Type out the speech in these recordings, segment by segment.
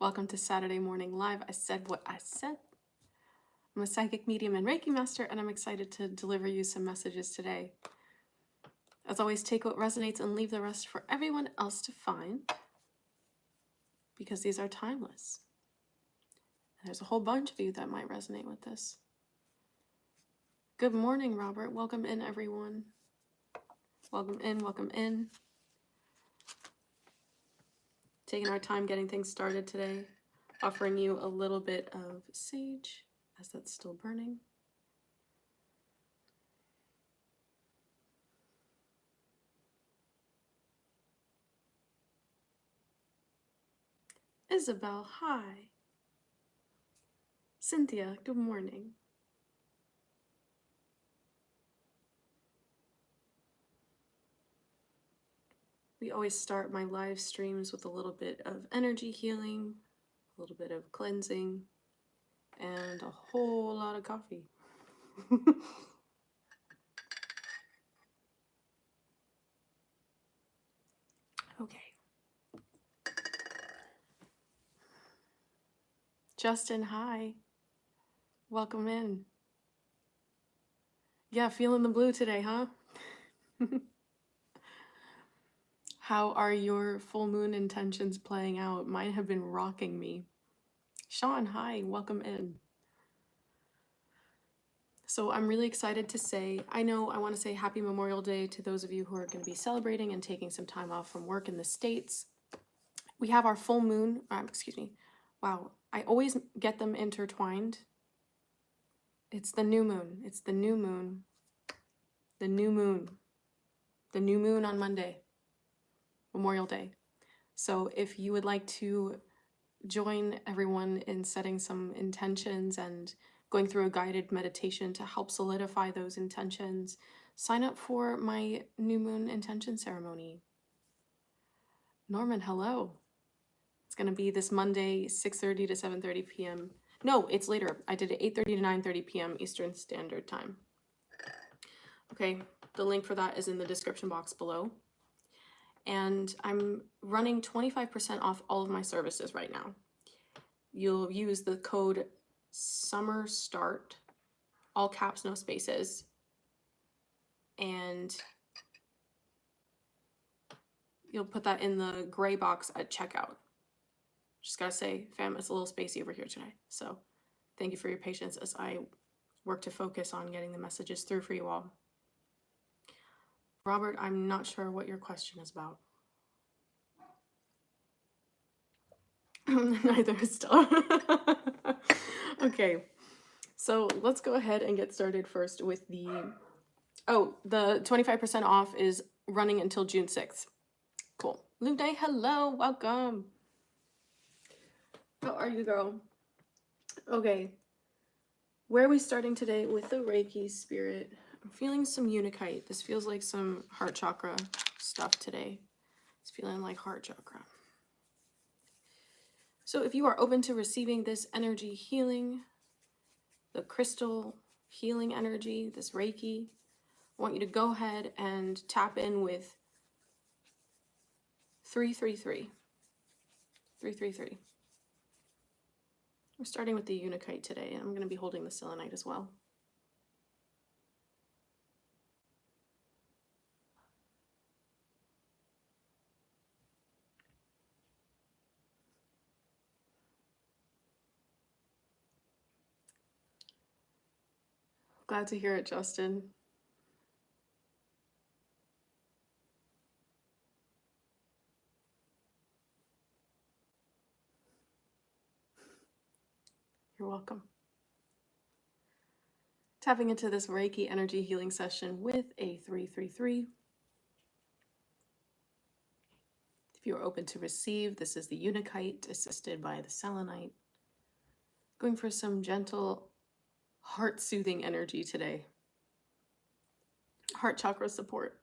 Welcome to Saturday Morning Live. I said what I said. I'm a psychic medium and Reiki master, and I'm excited to deliver you some messages today. As always, take what resonates and leave the rest for everyone else to find, because these are timeless. And there's a whole bunch of you that might resonate with this. Good morning, Robert. Welcome in, everyone. Welcome in, welcome in. Taking our time getting things started today, offering you a little bit of sage as that's still burning. Isabel, hi. Cynthia, good morning. We always start my live streams with a little bit of energy healing, a little bit of cleansing, and a whole lot of coffee. Okay. Justin, hi. Welcome in. Yeah, feeling the blue today, huh? How are your full moon intentions playing out? Mine have been rocking me. Sean, hi, welcome in. So I'm really excited to say, I want to say happy Memorial Day to those of you who are going to be celebrating and taking some time off from work in the States. We have our full moon, wow, I always get them intertwined. It's the new moon, it's the new moon, the new moon, the new moon on Monday, Memorial Day. So if you would like to join everyone in setting some intentions and going through a guided meditation to help solidify those intentions, sign up for my new moon intention ceremony. Norman, hello. It's going to be this Monday, 6:30 to 7:30 p.m. No, it's later. I did it 8:30 to 9:30 p.m. Eastern Standard Time. Okay, the link for that is in the description box below. And I'm running 25% off all of my services right now. You'll use the code SUMMERSTART, all caps, no spaces. And you'll put that in the gray box at checkout. Just gotta say, fam, it's a little spacey over here today. So thank you for your patience as I work to focus on getting the messages through for you all. Robert, I'm not sure what your question is about. Neither is still. Okay, so let's go ahead and get started first with the 25% off is running until June 6th. Cool. Lude, hello, welcome. How are you, girl? Okay, where are we starting today with the Reiki spirit? I'm feeling some Unikite. This feels like some heart chakra stuff today. It's feeling like heart chakra. So if you are open to receiving this energy healing, the crystal healing energy, this Reiki, I want you to go ahead and tap in with 333. 333. We're starting with the Unikite today, and I'm going to be holding the selenite as well. Glad to hear it, Justin. You're welcome. Tapping into this Reiki energy healing session with a 333. If you're open to receive, this is the Unikite assisted by the selenite. Going for some gentle, heart-soothing energy today. Heart chakra support.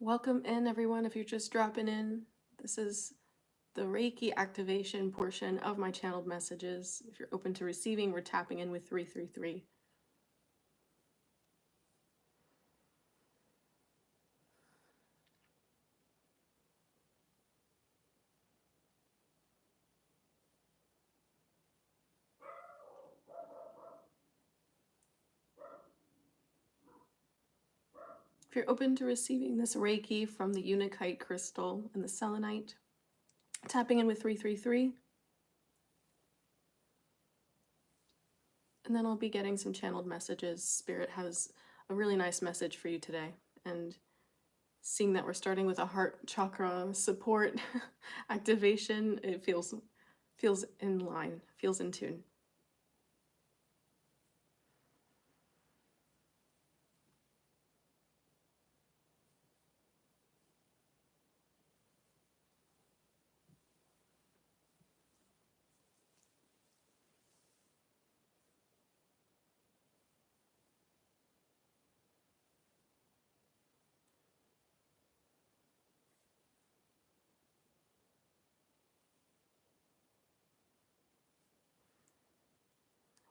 Welcome in, everyone. If you're just dropping in, this is the Reiki activation portion of my channeled messages. If you're open to receiving, we're tapping in with 333. If you're open to receiving this Reiki from the Unakite crystal and the selenite, tapping in with 333. And then I'll be getting some channeled messages. Spirit has a really nice message for you today. And seeing that we're starting with a heart chakra support activation, it feels in line, feels in tune.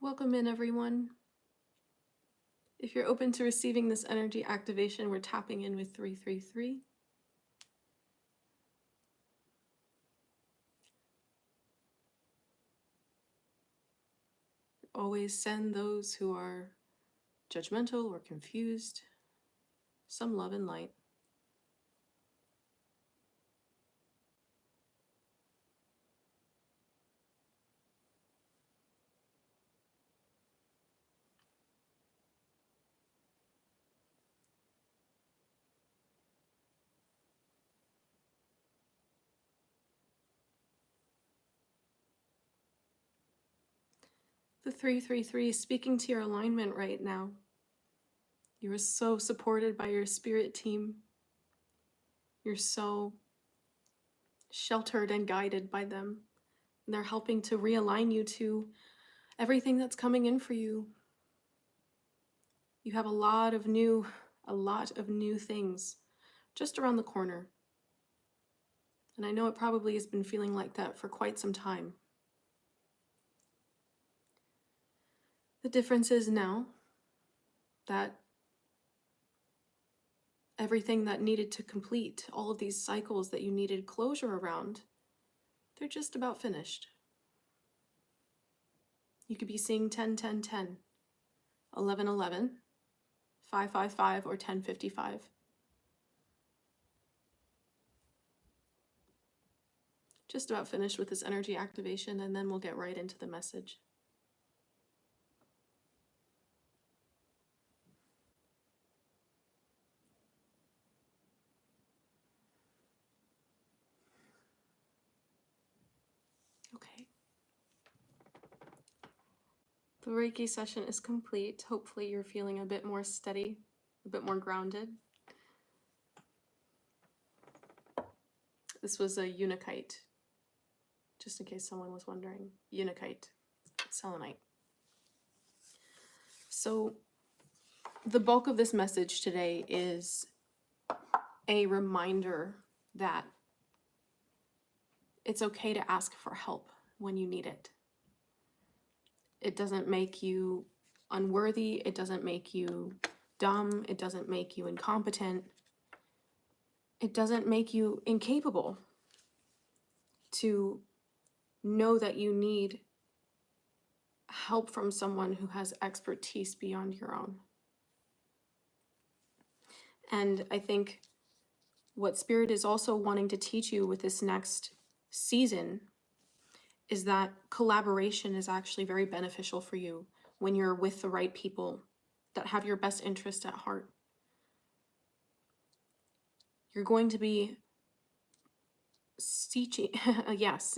Welcome in, everyone. If you're open to receiving this energy activation, we're tapping in with 333. Always send those who are judgmental or confused some love and light. The 333 is speaking to your alignment right now. You are so supported by your spirit team. You're so sheltered and guided by them. And they're helping to realign you to everything that's coming in for you. You have a lot of new things just around the corner. And I know it probably has been feeling like that for quite some time. The difference is now that everything that needed to complete, all of these cycles that you needed closure around, they're just about finished. You could be seeing 10, 10, 10, 11, 11, 5, 5, 5, or 10, 55. Just about finished with this energy activation, and then we'll get right into the message. Okay. The Reiki session is complete. Hopefully you're feeling a bit more steady, a bit more grounded. This was a Unakite, just in case someone was wondering. Unakite, selenite. So the bulk of this message today is a reminder that it's okay to ask for help when you need it. It doesn't make you unworthy. It doesn't make you dumb. It doesn't make you incompetent. It doesn't make you incapable to know that you need help from someone who has expertise beyond your own. And I think what Spirit is also wanting to teach you with this next season is that collaboration is actually very beneficial for you when you're with the right people that have your best interest at heart. You're going to be searching, yes,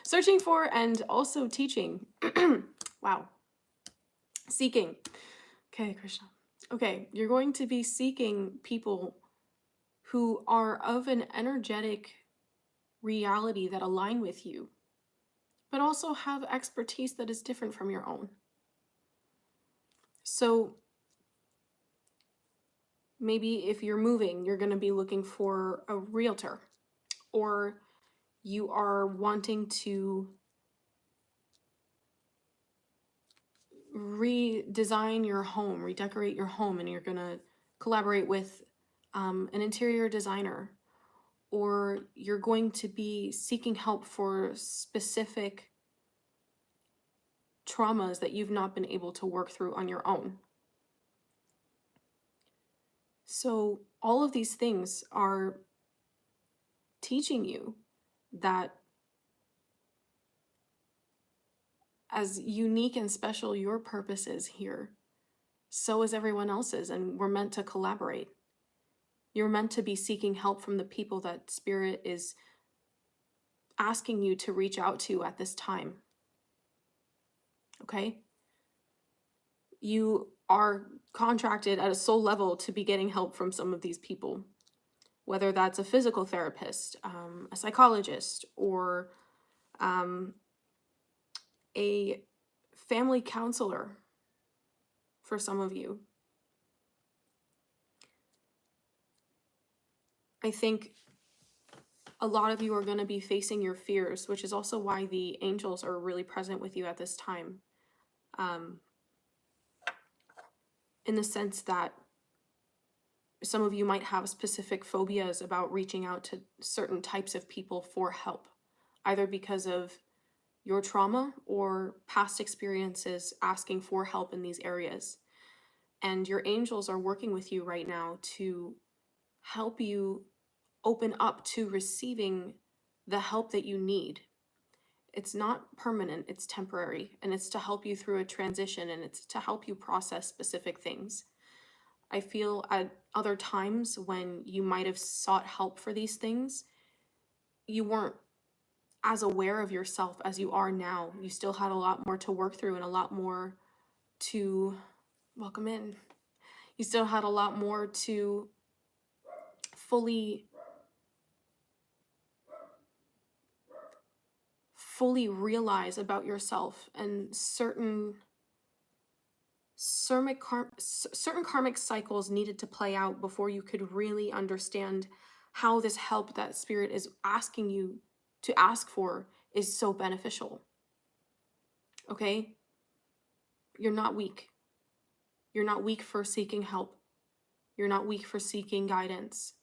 searching for and also teaching. Wow. Seeking. Okay, Krishna. Okay, you're going to be seeking people who are of an energetic reality that align with you, but also have expertise that is different from your own. So Maybe if you're moving, you're going to be looking for a realtor, or you are wanting to redesign your home, redecorate your home, and you're going to collaborate with an interior designer, or you're going to be seeking help for specific traumas that you've not been able to work through on your own. So all of these things are teaching you that as unique and special your purpose is here, so is everyone else's, and we're meant to collaborate. You're meant to be seeking help from the people that Spirit is asking you to reach out to at this time. Okay? You are contracted at a soul level to be getting help from some of these people, whether that's a physical therapist, a psychologist, or a family counselor for some of you. I think a lot of you are going to be facing your fears, which is also why the angels are really present with you at this time. In the sense that some of you might have specific phobias about reaching out to certain types of people for help, either because of your trauma or past experiences asking for help in these areas. And your angels are working with you right now to help you open up to receiving the help that you need. It's not permanent, it's temporary, and it's to help you through a transition, and it's to help you process specific things. I feel at other times when you might have sought help for these things, you weren't as aware of yourself as you are now. You still had a lot more to work through and a lot more to welcome in. You still had a lot more to fully realize about yourself, and certain karmic cycles needed to play out before you could really understand how this help that Spirit is asking you to ask for is so beneficial. Okay? You're not weak. You're not weak for seeking help. You're not weak for seeking guidance.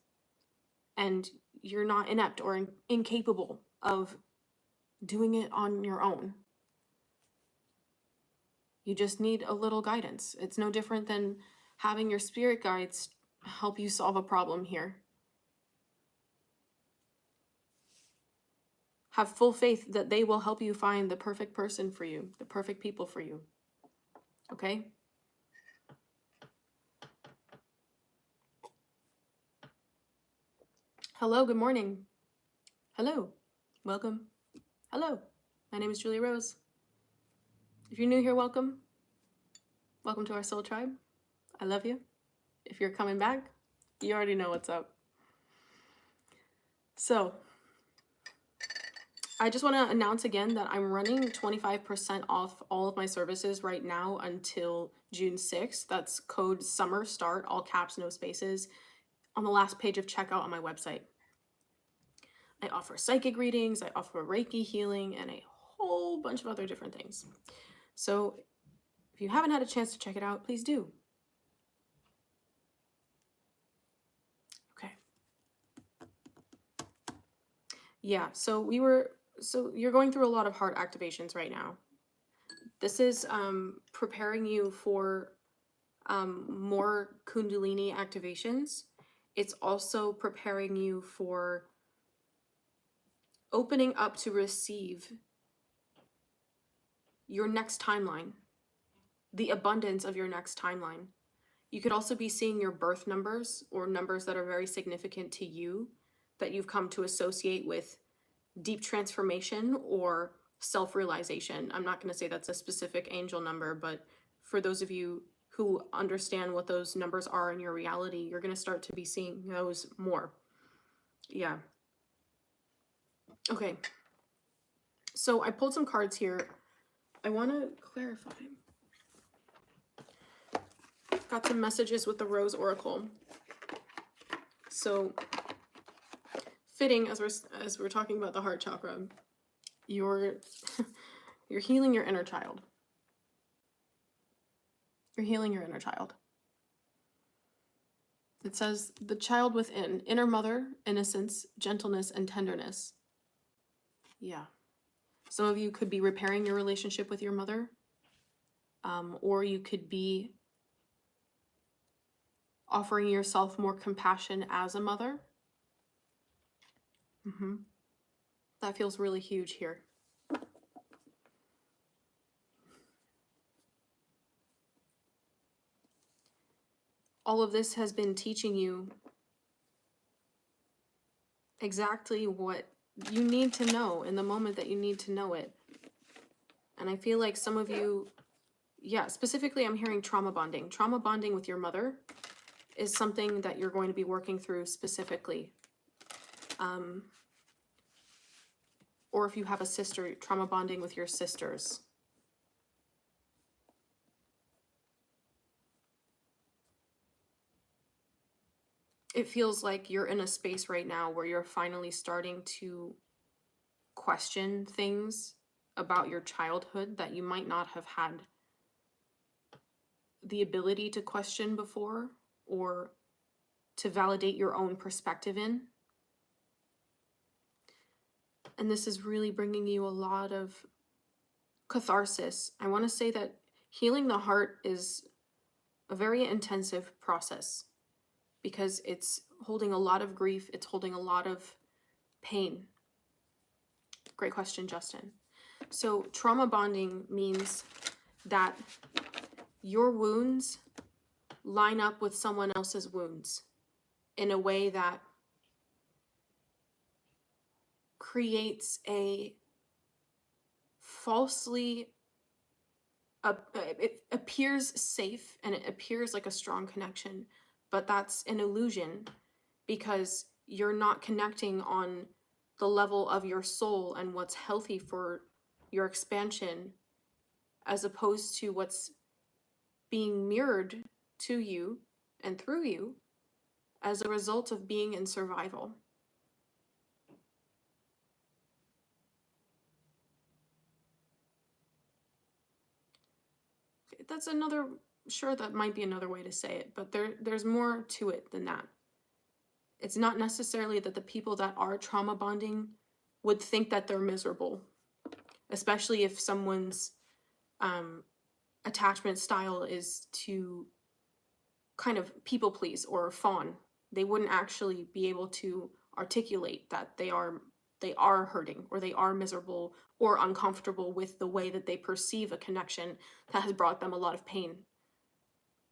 And you're not inept or incapable of doing it on your own. You just need a little guidance. It's no different than having your spirit guides help you solve a problem here. Have full faith that they will help you find the perfect person for you, the perfect people for you. Okay? Hello, good morning. Hello, welcome. Hello, my name is Julie Rose. If you're new here, welcome. Welcome to our soul tribe. I love you. If you're coming back, you already know what's up. So, I just want to announce again that I'm running 25% off all of my services right now until June 6th. That's code SUMMER START, all caps, no spaces, on the last page of checkout on my website. I offer psychic readings, I offer Reiki healing, and a whole bunch of other different things. So if you haven't had a chance to check it out, please do. Okay. Yeah, so you're going through a lot of heart activations right now. This is preparing you for more Kundalini activations. It's also preparing you for opening up to receive your next timeline, the abundance of your next timeline. You could also be seeing your birth numbers, or numbers that are very significant to you that you've come to associate with deep transformation or self-realization. I'm not going to say that's a specific angel number, but for those of you who understand what those numbers are in your reality, you're going to start to be seeing those more. Yeah. Okay. So I pulled some cards here. I want to clarify. Got some messages with the Rose Oracle. So fitting, as we're talking about the heart chakra, you're healing your inner child. You're healing your inner child. It says, the child within, inner mother, innocence, gentleness, and tenderness. Yeah. Some of you could be repairing your relationship with your mother, or you could be offering yourself more compassion as a mother. That feels really huge here. All of this has been teaching you exactly what you need to know in the moment that you need to know it. And I feel like some of you, yeah, specifically I'm hearing trauma bonding. Trauma bonding with your mother is something that you're going to be working through specifically. Or if you have a sister, trauma bonding with your sisters. It feels like you're in a space right now where you're finally starting to question things about your childhood that you might not have had the ability to question before, or to validate your own perspective in. And this is really bringing you a lot of catharsis. I want to say that healing the heart is a very intensive process because it's holding a lot of grief, it's holding a lot of pain. Great question, Justin. So trauma bonding means that your wounds line up with someone else's wounds in a way that creates a falsely, it appears safe and it appears like a strong connection, but that's an illusion because you're not connecting on the level of your soul and what's healthy for your expansion, as opposed to what's being mirrored to you and through you as a result of being in survival. That's another, sure, that might be another way to say it, but there's more to it than that. It's not necessarily that the people that are trauma bonding would think that they're miserable, especially if someone's attachment style is to kind of people please or fawn. They wouldn't actually be able to articulate that they are hurting or they are miserable or uncomfortable with the way that they perceive a connection that has brought them a lot of pain.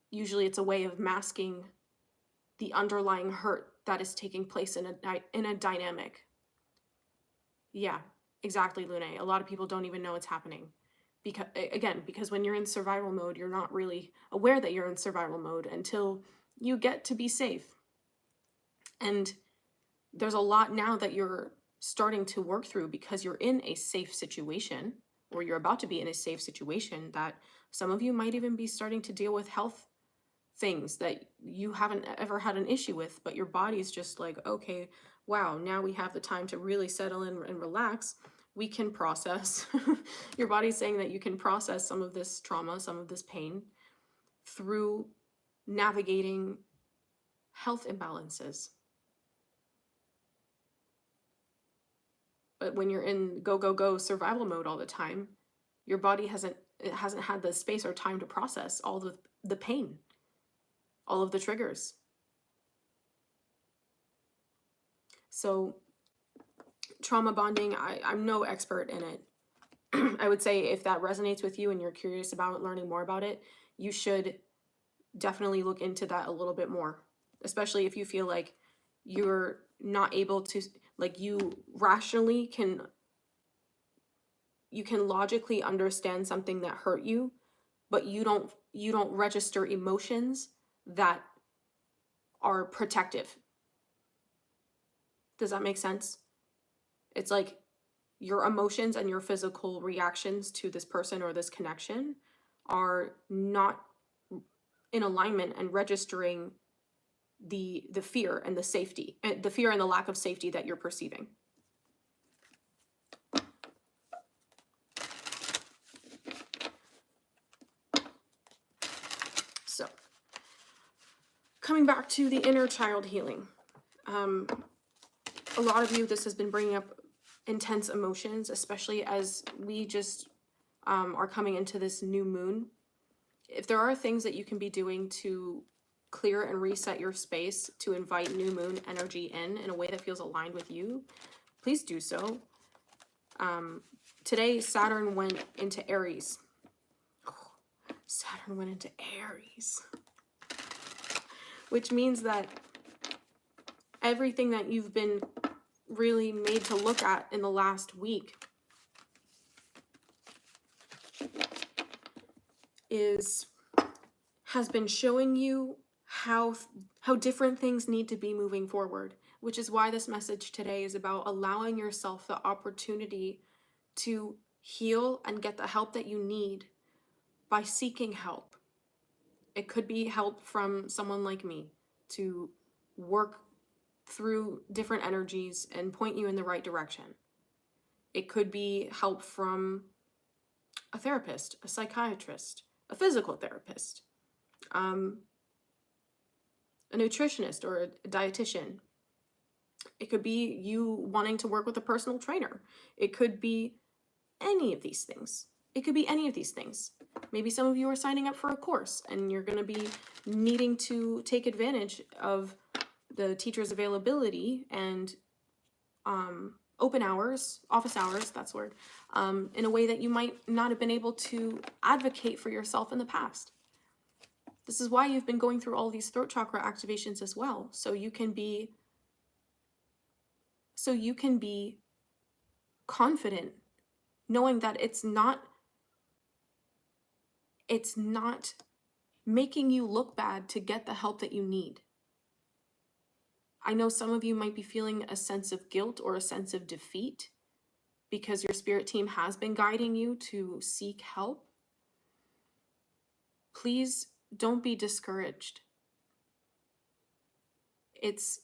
Usually it's a way of masking the underlying hurt that is taking place in a dynamic. Yeah, exactly, Lune. A lot of people don't even know it's happening. Because when you're in survival mode, you're not really aware that you're in survival mode until you get to be safe. And there's a lot now that you're starting to work through because you're in a safe situation, or you're about to be in a safe situation, that some of you might even be starting to deal with health things that you haven't ever had an issue with, but your body's just like, okay, wow, now we have the time to really settle in and relax. We can process. Your body's saying that you can process some of this trauma, some of this pain through navigating health imbalances. But when you're in go, go, go survival mode all the time, your body hasn't had the space or time to process all the pain, all of the triggers. So trauma bonding, I'm no expert in it. I would say if that resonates with you and you're curious about learning more about it, you should definitely look into that a little bit more, especially if you feel like you're not able to, like, you rationally can logically understand something that hurt you, but you don't register emotions that are protective. Does that make sense? It's like your emotions and your physical reactions to this person or this connection are not in alignment and registering the fear and the safety, the fear and the lack of safety that you're perceiving. So, coming back to the inner child healing. A lot of you, this has been bringing up intense emotions, especially as we just are coming into this new moon. If there are things that you can be doing to clear and reset your space to invite new moon energy in a way that feels aligned with you, please do so. Today, Saturn went into Aries. Oh, Saturn went into Aries. Which means that everything that you've been really made to look at in the last week has been showing you how different things need to be moving forward, which is why this message today is about allowing yourself the opportunity to heal and get the help that you need by seeking help. It could be help from someone like me to work through different energies and point you in the right direction. It could be help from a therapist, a psychiatrist, a physical therapist, a nutritionist or a dietitian. It could be you wanting to work with a personal trainer. It could be any of these things. It could be any of these things. Maybe some of you are signing up for a course and you're going to be needing to take advantage of the teacher's availability and open hours, office hours, that's the word, in a way that you might not have been able to advocate for yourself in the past. This is why you've been going through all these throat chakra activations as well, so you can be confident knowing that it's not making you look bad to get the help that you need. I know some of you might be feeling a sense of guilt or a sense of defeat because your spirit team has been guiding you to seek help. Please don't be discouraged. It's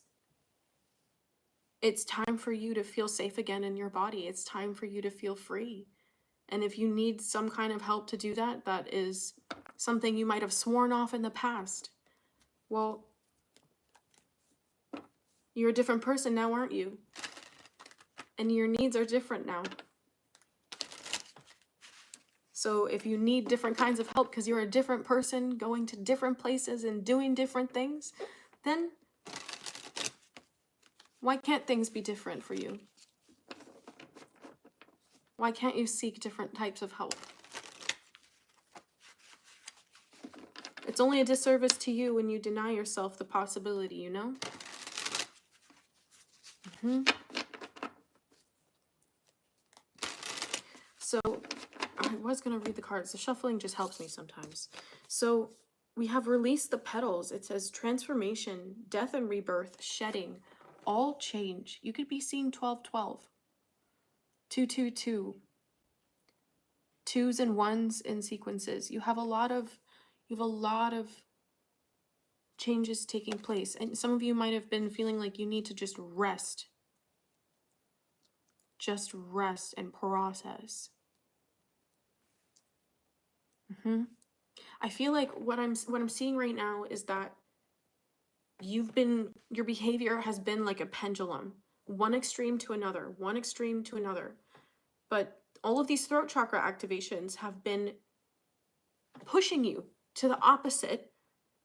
time for you to feel safe again in your body. It's time for you to feel free. And if you need some kind of help to do that, that is something you might have sworn off in the past. Well, you're a different person now, aren't you? And your needs are different now. So if you need different kinds of help because you're a different person going to different places and doing different things, then why can't things be different for you? Why can't you seek different types of help? It's only a disservice to you when you deny yourself the possibility, you know? So, I was going to read the cards. The shuffling just helps me sometimes. So, we have released the petals. It says transformation, death and rebirth, shedding, all change. You could be seeing 1212, 222, twos and ones in sequences. You have a lot of changes taking place. And some of you might have been feeling like you need to just rest. Just rest and process. I feel like what I'm seeing right now is that your behavior has been like a pendulum, one extreme to another, one extreme to another. But all of these throat chakra activations have been pushing you to the opposite.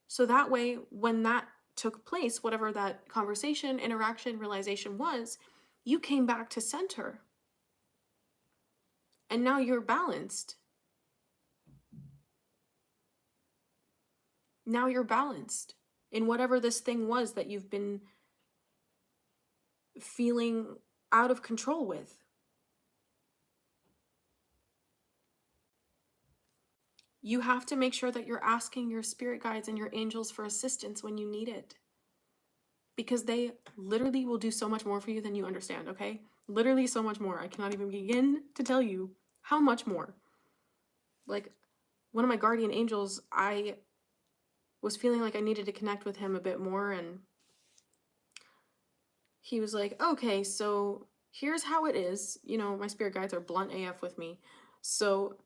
So that way, when that took place, whatever that conversation, interaction, realization was, you came back to center. And now you're balanced. Now you're balanced in whatever this thing was that you've been feeling out of control with. You have to make sure that you're asking your spirit guides and your angels for assistance when you need it. Because they literally will do so much more for you than you understand, okay? Literally so much more. I cannot even begin to tell you how much more. Like, one of my guardian angels, I was feeling like I needed to connect with him a bit more, and he was like, okay, so here's how it is. You know, my spirit guides are blunt AF with me. So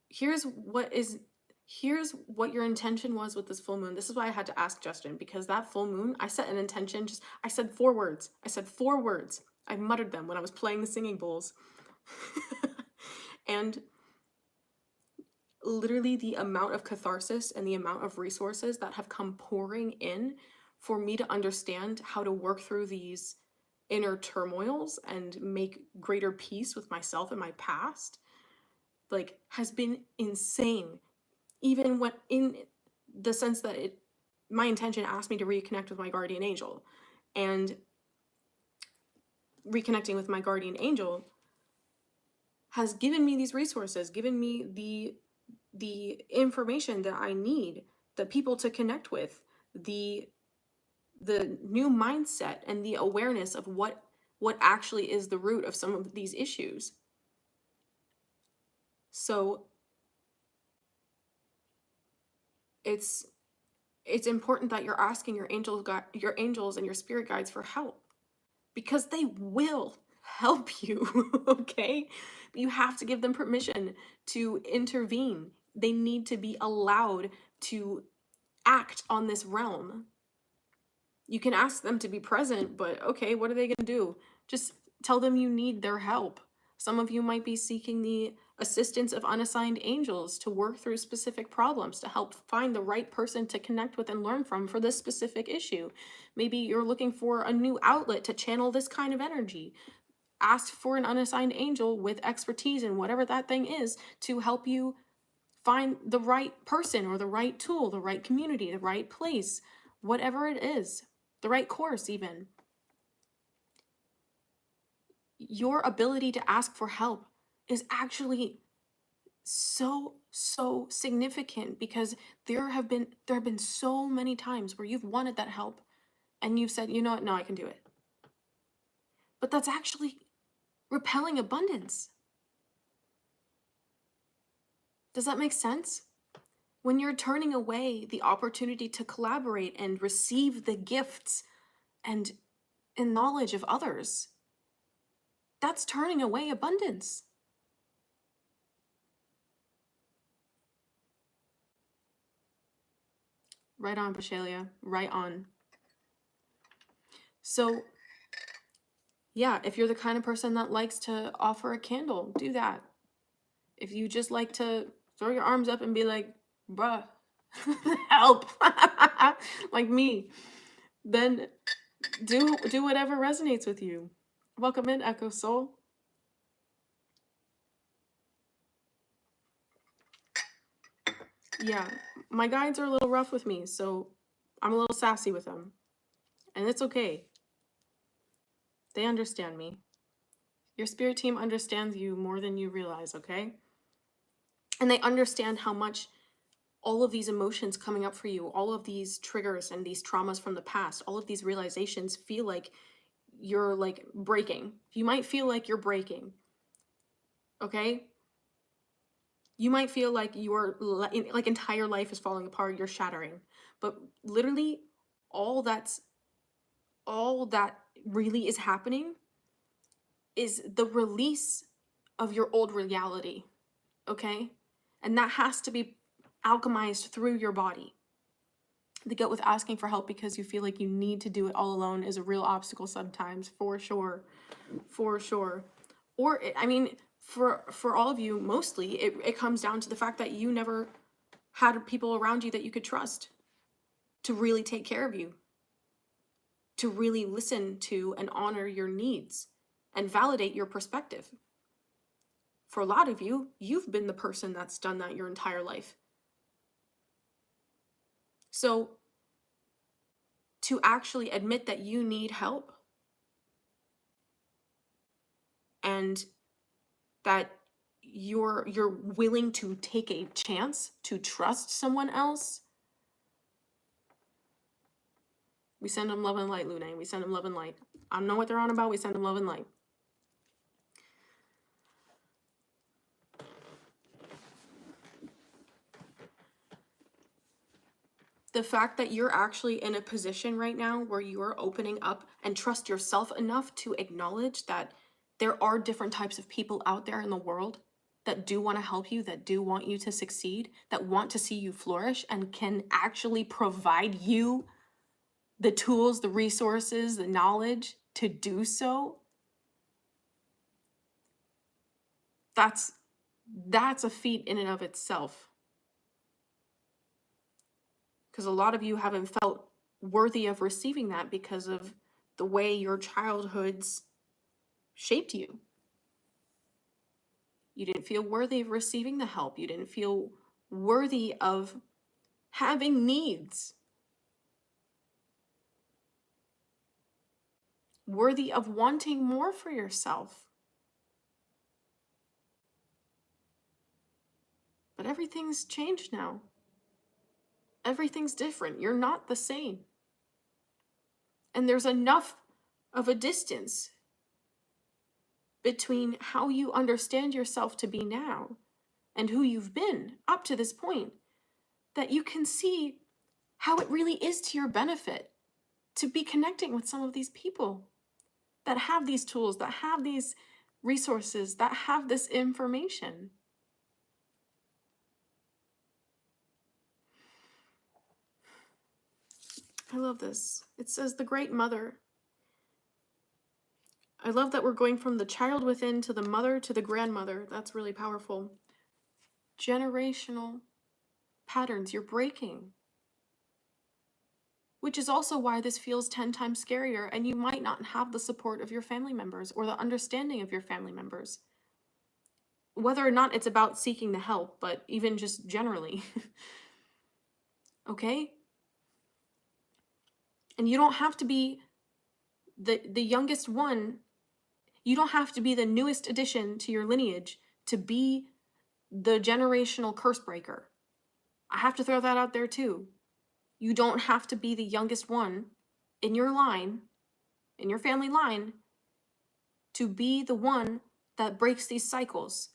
here's what your intention was with this full moon. This is why I had to ask Justin, because that full moon, I set an intention, I said 4 words. I muttered them when I was playing the singing bowls. And literally the amount of catharsis and the amount of resources that have come pouring in for me to understand how to work through these inner turmoils and make greater peace with myself and my past, like, has been insane. Even when, in the sense that my intention asked me to reconnect with my guardian angel, and reconnecting with my guardian angel has given me these resources, given me the information that I need, the people to connect with, the new mindset and the awareness of what actually is the root of some of these issues. So it's important that you're asking your angels and your spirit guides for help, because they will help you. Okay? But you have to give them permission to intervene. They need to be allowed to act on this realm. You can ask them to be present, but okay, what are they going to do? Just tell them you need their help. Some of you might be seeking the assistance of unassigned angels to work through specific problems, to help find the right person to connect with and learn from for this specific issue. Maybe you're looking for a new outlet to channel this kind of energy. Ask for an unassigned angel with expertise in whatever that thing is to help you find the right person or the right tool, the right community, the right place, whatever it is, the right course even. Your ability to ask for help is actually so significant, because there have been so many times where you've wanted that help and you've said, you know what, no, I can do it. But that's actually repelling abundance. Does that make sense? When you're turning away the opportunity to collaborate and receive the gifts and knowledge of others, that's turning away abundance. Right on, Pashalia. Right on. So, yeah, if you're the kind of person that likes to offer a candle, do that. If you just like to throw your arms up and be like, bruh, help, like me, then do whatever resonates with you. Welcome in, Echo Soul. Yeah, my guides are a little rough with me, so I'm a little sassy with them. And it's okay. They understand me. Your spirit team understands you more than you realize, okay? And they understand how much all of these emotions coming up for you, all of these triggers and these traumas from the past, all of these realizations feel like you're like breaking. You might feel like you're breaking, okay? You might feel like your like entire life is falling apart, you're shattering. But literally all that really is happening is the release of your old reality, okay? And that has to be alchemized through your body. The guilt with asking for help because you feel like you need to do it all alone is a real obstacle sometimes, for sure. Or, I mean, for all of you, mostly, it comes down to the fact that you never had people around you that you could trust to really take care of you, to really listen to and honor your needs and validate your perspective. For a lot of you, you've been the person that's done that your entire life. So to actually admit that you need help and that you're willing to take a chance to trust someone else, we send them love and light, Lune. We send them love and light. I don't know what they're on about. We send them love and light. the fact that you're actually in a position right now where you are opening up and trust yourself enough to acknowledge that there are different types of people out there in the world that do want to help you, that do want you to succeed, that want to see you flourish and can actually provide you the tools, the resources, the knowledge to do so. That's a feat in and of itself. Because a lot of you haven't felt worthy of receiving that because of the way your childhoods shaped you. You didn't feel worthy of receiving the help. You didn't feel worthy of having needs. Worthy of wanting more for yourself. But everything's changed now. Everything's different. You're not the same. And there's enough of a distance between how you understand yourself to be now and who you've been up to this point that you can see how it really is to your benefit to be connecting with some of these people that have these tools, that have these resources, that have this information. I love this. It says the Great Mother. I love that we're going from the child within to the mother to the grandmother. That's really powerful. Generational patterns you're breaking. Which is also why this feels 10 times scarier, and you might not have the support of your family members or the understanding of your family members. Whether or not it's about seeking the help, but even just generally. Okay? And you don't have to be the youngest one. You don't have to be the newest addition to your lineage to be the generational curse breaker. I have to throw that out there too. You don't have to be the youngest one in your line, in your family line, to be the one that breaks these cycles.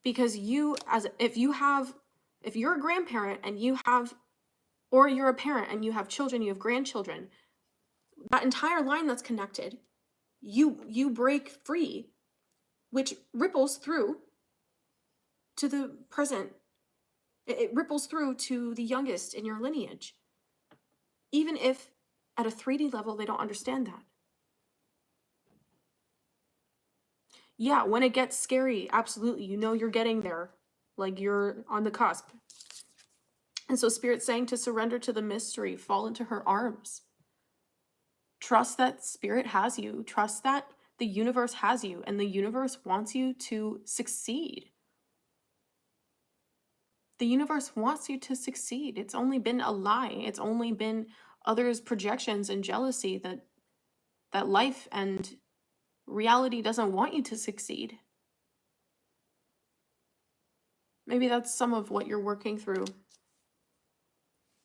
Because if you're a grandparent and you have, or you're a parent and you have children, you have grandchildren, that entire line that's connected, you break free, which ripples through to the present. It ripples through to the youngest in your lineage. Even if at a 3D level, they don't understand that. Yeah, when it gets scary, absolutely, you know you're getting there. Like you're on the cusp. And so Spirit's saying to surrender to the mystery, fall into her arms. Trust that Spirit has you. Trust that the universe has you, and the universe wants you to succeed. The universe wants you to succeed. It's only been a lie. It's only been others' projections and jealousy that life and reality doesn't want you to succeed. Maybe that's some of what you're working through,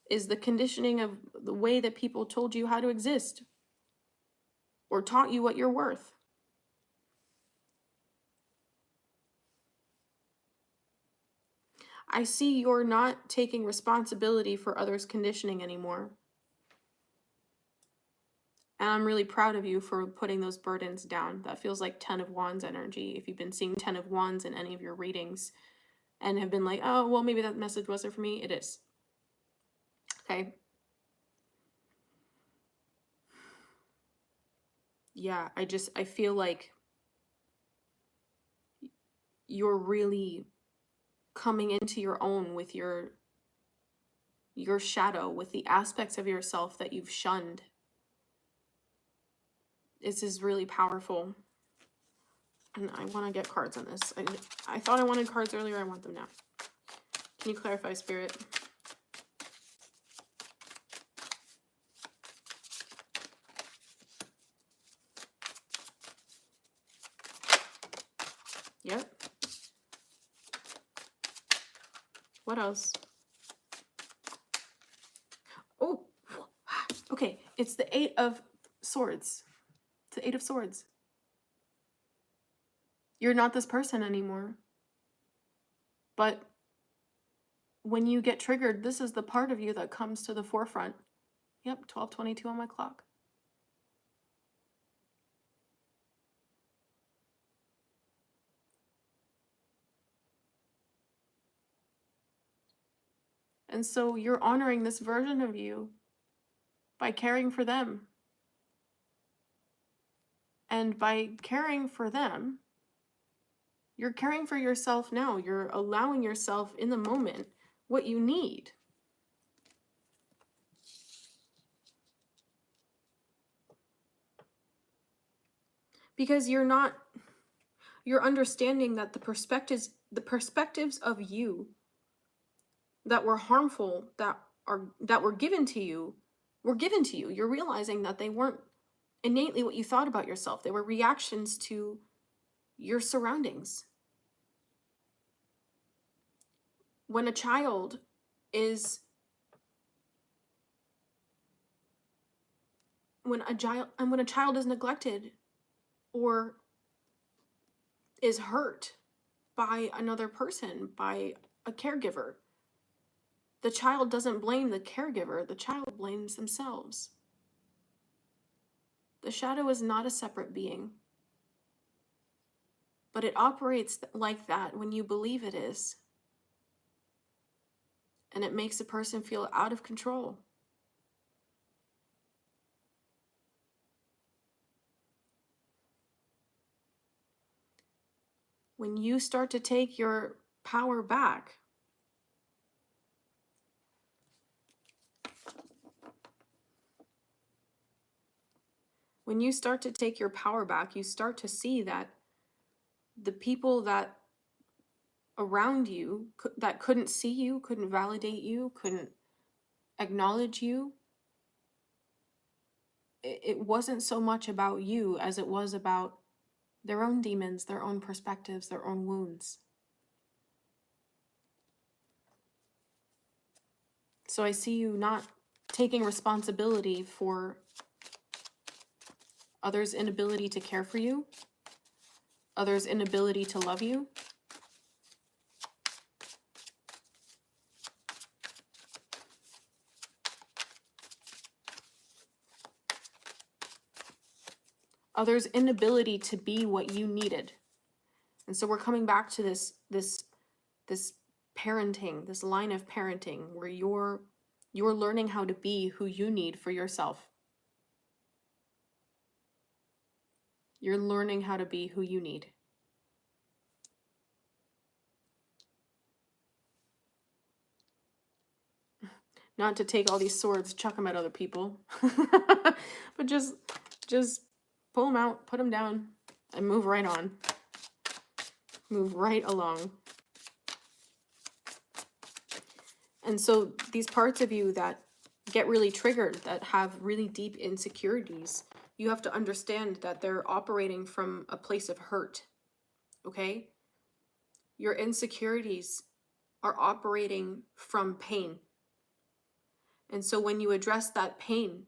is the conditioning of the way that people told you how to exist or taught you what you're worth. I see you're not taking responsibility for others' conditioning anymore. And I'm really proud of you for putting those burdens down. That feels like 10 of Wands energy. If you've been seeing 10 of Wands in any of your readings and have been like, oh, well, maybe that message wasn't for me, it is. Okay. Yeah, I feel like you're really coming into your own with your shadow, with the aspects of yourself that you've shunned. This is really powerful. And I want to get cards on this. I thought I wanted cards earlier. I want them now. Can you clarify, Spirit? Yep. What else? Oh, okay. It's the 8 of Swords. It's the 8 of Swords. You're not this person anymore. But when you get triggered, this is the part of you that comes to the forefront. Yep, 12:22 on my clock. And so you're honoring this version of you by caring for them. And by caring for them, you're caring for yourself now. You're allowing yourself in the moment what you need. Because you're understanding that the perspectives of you that were harmful, that were given to you, were given to you. You're realizing that they weren't innately what you thought about yourself. They were reactions to your surroundings. When a child is when a child is neglected or is hurt by another person, by a caregiver, the child doesn't blame the caregiver, the child blames themselves. The shadow is not a separate being, but it operates like that when you believe it is. And it makes a person feel out of control. When you start to take your power back, you start to see that the people that around you that couldn't see you, couldn't validate you, couldn't acknowledge you, it wasn't so much about you as it was about their own demons, their own perspectives, their own wounds. So I see you not taking responsibility for others' inability to care for you, others' inability to love you. Others' inability to be what you needed. And so we're coming back to this parenting, this line of parenting where you're learning how to be who you need for yourself. You're learning how to be who you need. Not to take all these swords, chuck them at other people, but just pull them out, put them down, and move right on. Move right along. And so these parts of you that get really triggered, that have really deep insecurities, you have to understand that they're operating from a place of hurt, okay? Your insecurities are operating from pain. And so when you address that pain,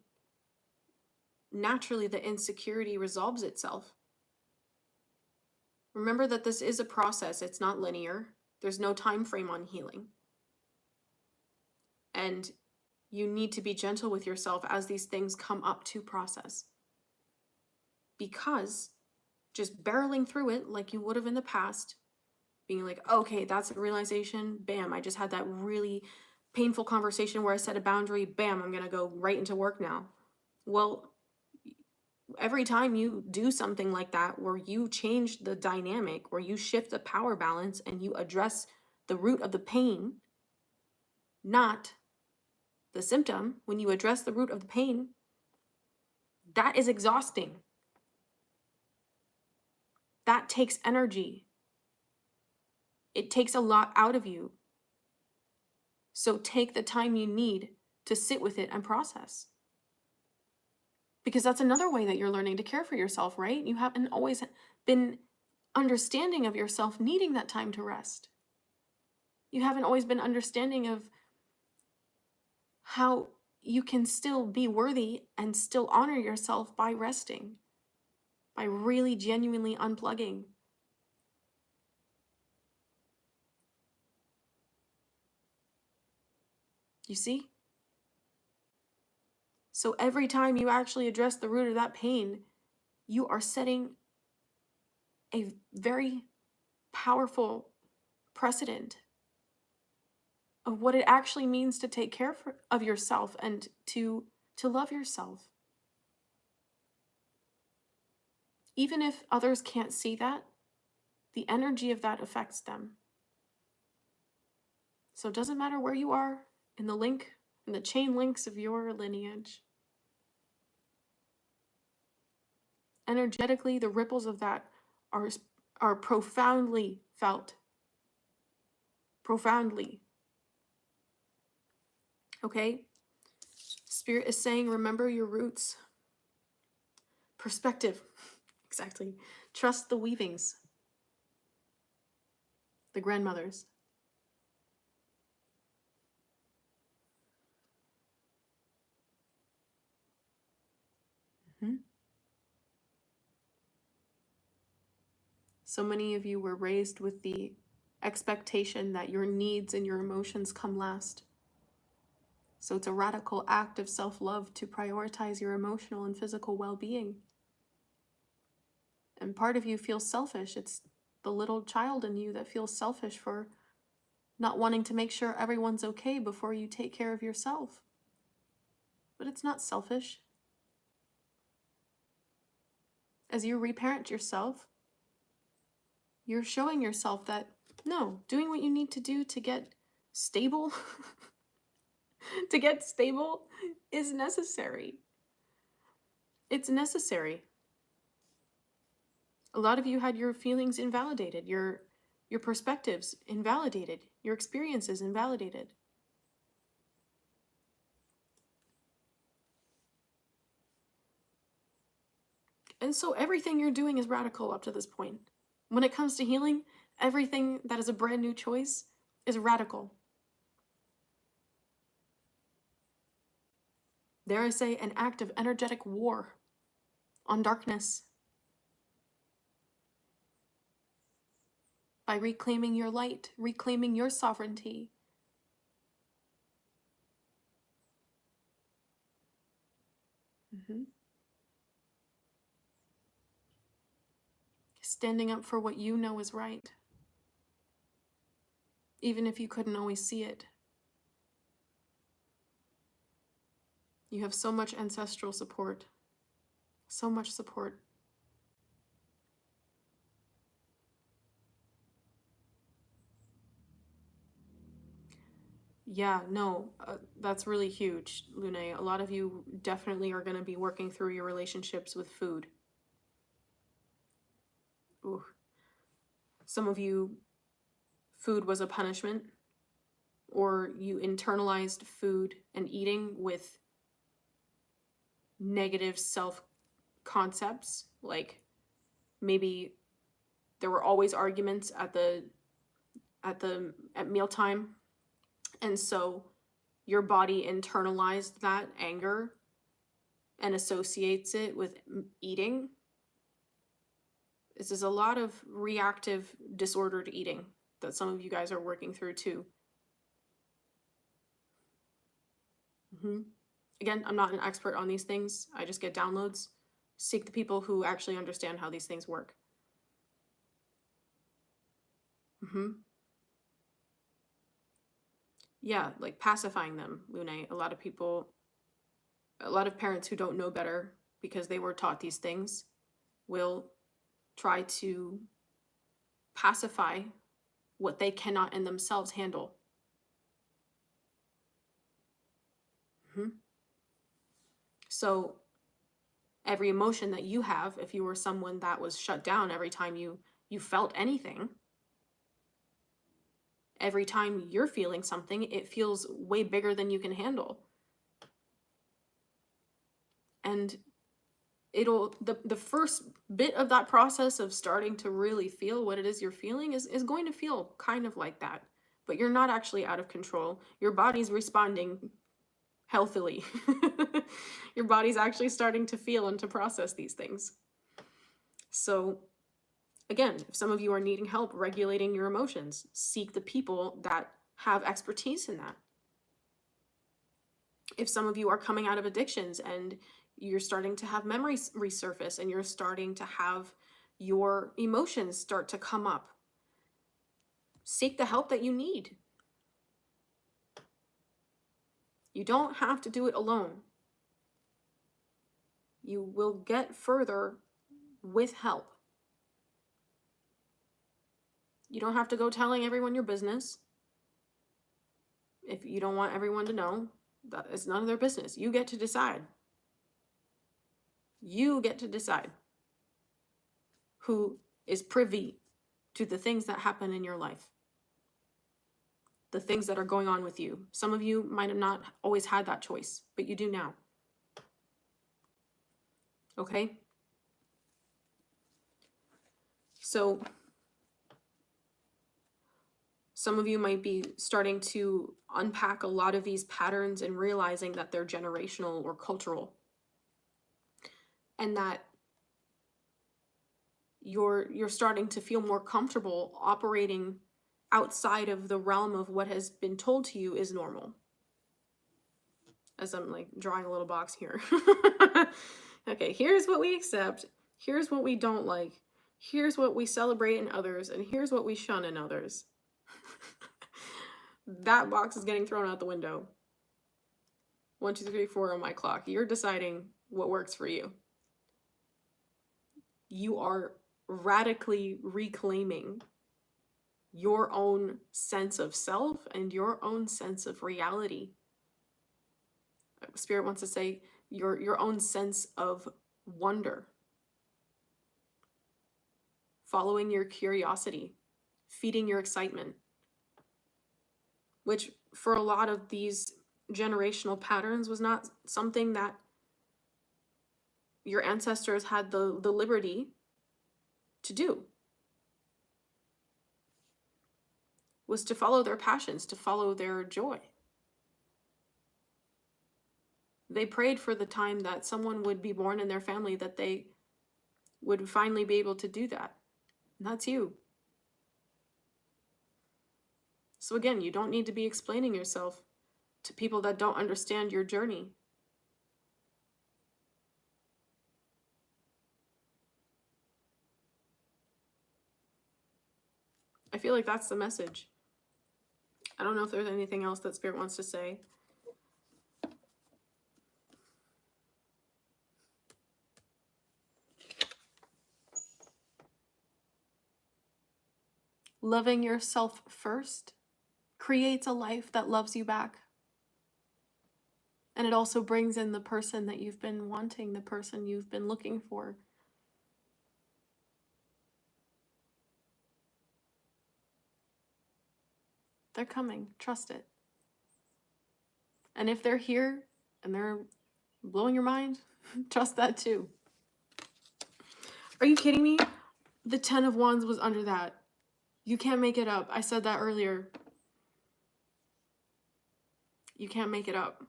naturally the insecurity resolves itself. Remember that this is a process. It's not linear. There's no time frame on healing. And you need to be gentle with yourself as these things come up to process. Because just barreling through it like you would have in the past, being like, okay, that's a realization, bam, I just had that really painful conversation where I set a boundary, bam, I'm going to go right into work now. Well, every time you do something like that, where you change the dynamic, where you shift the power balance and you address the root of the pain, not the symptom, when you address the root of the pain, that is exhausting. That takes energy. It takes a lot out of you. So take the time you need to sit with it and process. Because that's another way that you're learning to care for yourself, right? You haven't always been understanding of yourself needing that time to rest. You haven't always been understanding of how you can still be worthy and still honor yourself by resting, by really genuinely You see? So every time you actually address the root of that pain, you are setting a very powerful precedent of what it actually means to take care of yourself and to love yourself. Even if others can't see that, the energy of that affects them. So it doesn't matter where you are in the chain links of your lineage. Energetically, the ripples of that are profoundly felt. Profoundly. Okay? Spirit is saying, remember your roots. Perspective. Exactly. Trust the weavings. The grandmothers. Mm-hmm. So many of you were raised with the expectation that your needs and your emotions come last. So it's a radical act of self-love to prioritize your emotional and physical well-being. And part of you feels selfish. It's the little child in you that feels selfish for not wanting to make sure everyone's okay before you take care of yourself. But it's not selfish. As you reparent yourself, you're showing yourself that, no, doing what you need to do to get stable, to get stable is necessary. It's necessary. A lot of you had your feelings invalidated, your perspectives invalidated, your experiences invalidated. And so everything you're doing is radical up to this point. When it comes to healing, everything that is a brand new choice is radical. Dare I say, an act of energetic war on darkness. By reclaiming your light, reclaiming your sovereignty. Standing up for what you know is right. Even if you couldn't always see it. You have so much ancestral support. So much support. Yeah, no, that's really huge, Lune. A lot of you definitely are going to be working through your relationships with food. Ooh. Some of you, food was a punishment, or you internalized food and eating with negative self-concepts, like maybe there were always arguments at mealtime, and so your body internalized that anger and associates it with eating. This is a lot of reactive disordered eating that some of you guys are working through too. Again, I'm not an expert on these things. I just get downloads. Seek the people who actually understand how these things work. Yeah, like pacifying them, Lune. A lot of parents who don't know better because they were taught these things will try to pacify what they cannot in themselves handle. So every emotion that you have, if you were someone that was shut down every time you felt anything, every time you're feeling something, it feels way bigger than you can handle. And the first bit of that process of starting to really feel what it is you're feeling is going to feel kind of like that. But you're not actually out of control. Your body's responding healthily. Your body's actually starting to feel and to process these things. So again, if some of you are needing help regulating your emotions, seek the people that have expertise in that. If some of you are coming out of addictions and you're starting to have memories resurface and you're starting to have your emotions start to come up, seek the help that you need. You don't have to do it alone. You will get further with help. You don't have to go telling everyone your business. If you don't want everyone to know, that is none of their business. You get to decide. You get to decide who is privy to the things that happen in your life, the things that are going on with you. Some of you might have not always had that choice, but you do now. Okay? So some of you might be starting to unpack a lot of these patterns and realizing that they're generational or cultural, and that you're starting to feel more comfortable operating outside of the realm of what has been told to you is normal. As I'm like drawing a little box here. Okay, here's what we accept. Here's what we don't like. Here's what we celebrate in others. And here's what we shun in others. That box is getting thrown out the window. 1, 2, 3, 4 on my clock. You're deciding what works for you. You are radically reclaiming your own sense of self and your own sense of reality. Spirit wants to say your own sense of wonder. Following your curiosity, feeding your excitement, which for a lot of these generational patterns was not something that your ancestors had the liberty to do. Was to follow their passions, to follow their joy. They prayed for the time that someone would be born in their family that they would finally be able to do that. And that's you. So again, you don't need to be explaining yourself to people that don't understand your journey. I feel like that's the message. I don't know if there's anything else that Spirit wants to say. Loving yourself first creates a life that loves you back. And it also brings in the person that you've been wanting, the person you've been looking for. They're coming. Trust it. And if they're here and they're blowing your mind, trust that too. Are you kidding me? The 10 of Wands was under that. You can't make it up. I said that earlier. You can't make it up.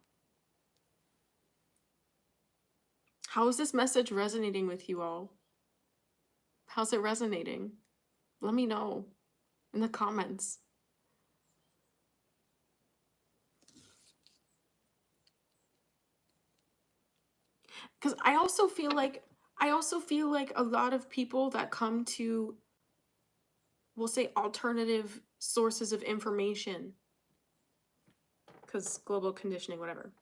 How is this message resonating with you all? How's it resonating? Let me know in the comments. Because I also feel like a lot of people that come to, we'll say, alternative sources of information, because global conditioning, whatever.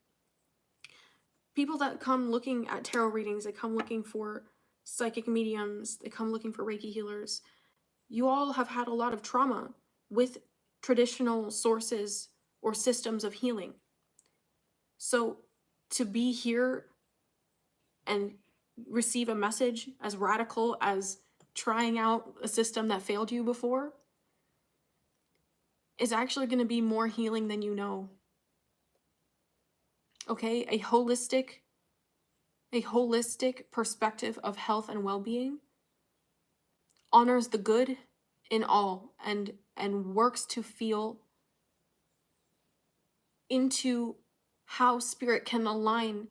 People that come looking at tarot readings, they come looking for psychic mediums, they come looking for Reiki healers. You all have had a lot of trauma with traditional sources or systems of healing. So to be here and receive a message as radical as trying out a system that failed you before is actually going to be more healing than you know. Okay, a holistic perspective of health and well-being honors the good in all and works to feel into how Spirit can align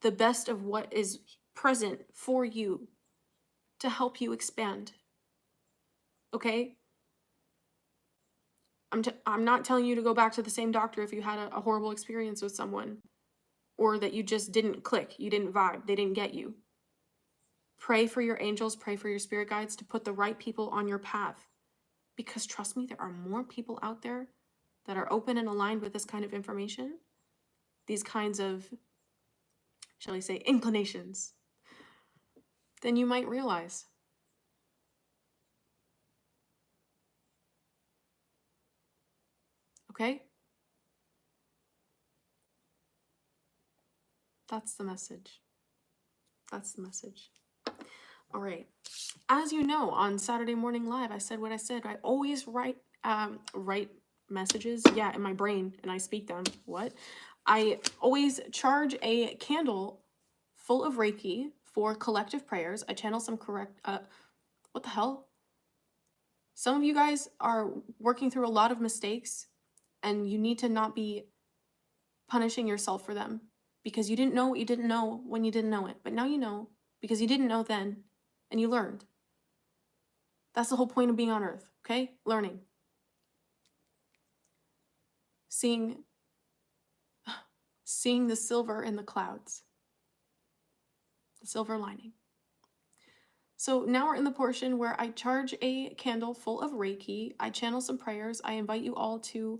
the best of what is present for you to help you expand. Okay? I'm not telling you to go back to the same doctor if you had a horrible experience with someone. or that you just didn't click, you didn't vibe, they didn't get you. Pray for your angels, pray for your spirit guides to put the right people on your path. Because trust me, there are more people out there that are open and aligned with this kind of information, these kinds of, shall I say, inclinations, than you might realize. Okay? That's the message. That's the message. All right. As you know, on Saturday Morning Live, I said what I said. I always write messages, in my brain, and I speak them. What? I always charge a candle full of Reiki for collective prayers. I channel some what the hell? Some of you guys are working through a lot of mistakes, and you need to not be punishing yourself for them because you didn't know what you didn't know when you didn't know it. But now you know because you didn't know then, and you learned. That's the whole point of being on Earth, okay? Learning. Seeing the silver in the clouds. The silver lining. So now we're in the portion where I charge a candle full of Reiki. I channel some prayers. I invite you all to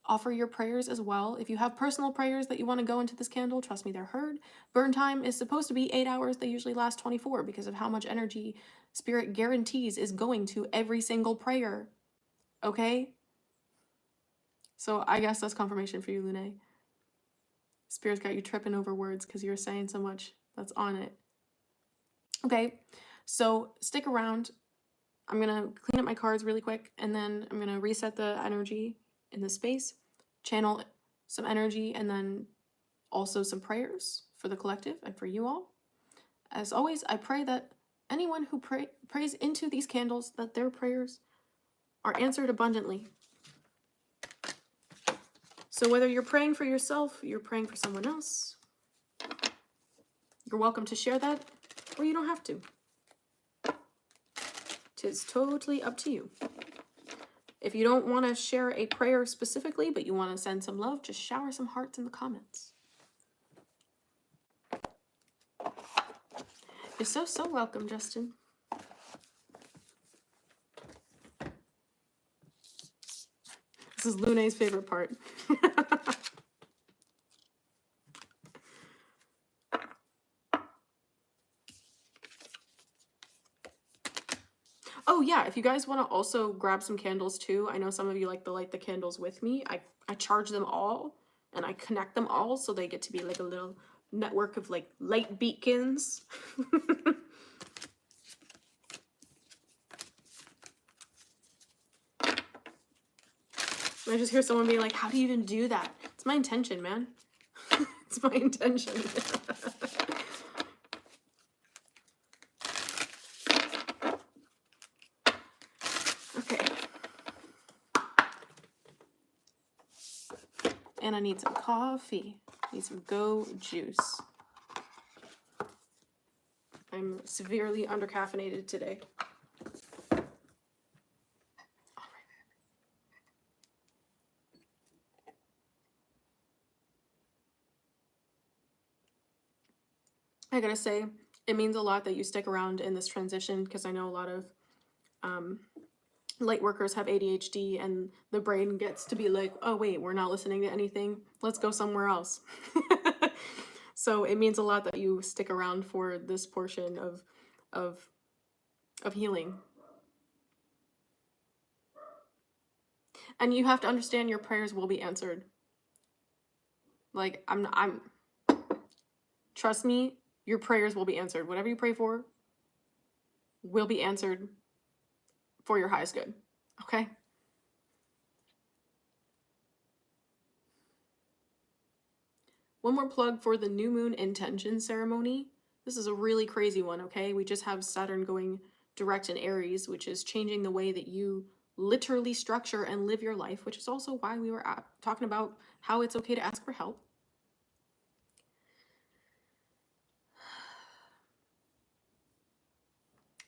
offer your prayers as well. If you have personal prayers that you want to go into this candle, trust me, they're heard. Burn time is supposed to be 8 hours. They usually last 24 because of how much energy Spirit guarantees is going to every single prayer. Okay? So I guess that's confirmation for you, Lune. Spirit's got you tripping over words because you're saying so much that's on it. Okay, so stick around. I'm going to clean up my cards really quick, and then I'm going to reset the energy in the space, channel some energy, and then also some prayers for the collective and for you all. As always, I pray that anyone who prays into these candles, that their prayers are answered abundantly. So whether you're praying for yourself, you're praying for someone else, you're welcome to share that, or you don't have to. 'Tis totally up to you. If you don't want to share a prayer specifically, but you want to send some love, just shower some hearts in the comments. You're so welcome, Justin. This is Lune's favorite part. Oh yeah, if you guys want to also grab some candles too, I know some of you like to light the candles with me. I charge them all and I connect them all so they get to be like a little network of like light beacons. I just hear someone being like, how do you even do that? It's my intention, man. It's my intention. Okay. And I need some coffee. I need some Go juice. I'm severely undercaffeinated today. I gotta say, it means a lot that you stick around in this transition because I know a lot of light workers have ADHD and the brain gets to be like, oh wait, we're not listening to anything. Let's go somewhere else. So it means a lot that you stick around for this portion of healing. And you have to understand your prayers will be answered. Like, trust me, your prayers will be answered. Whatever you pray for will be answered for your highest good. Okay? One more plug for the new moon intention ceremony. This is a really crazy one, okay? We just have Saturn going direct in Aries, which is changing the way that you literally structure and live your life, which is also why we were talking about how it's okay to ask for help.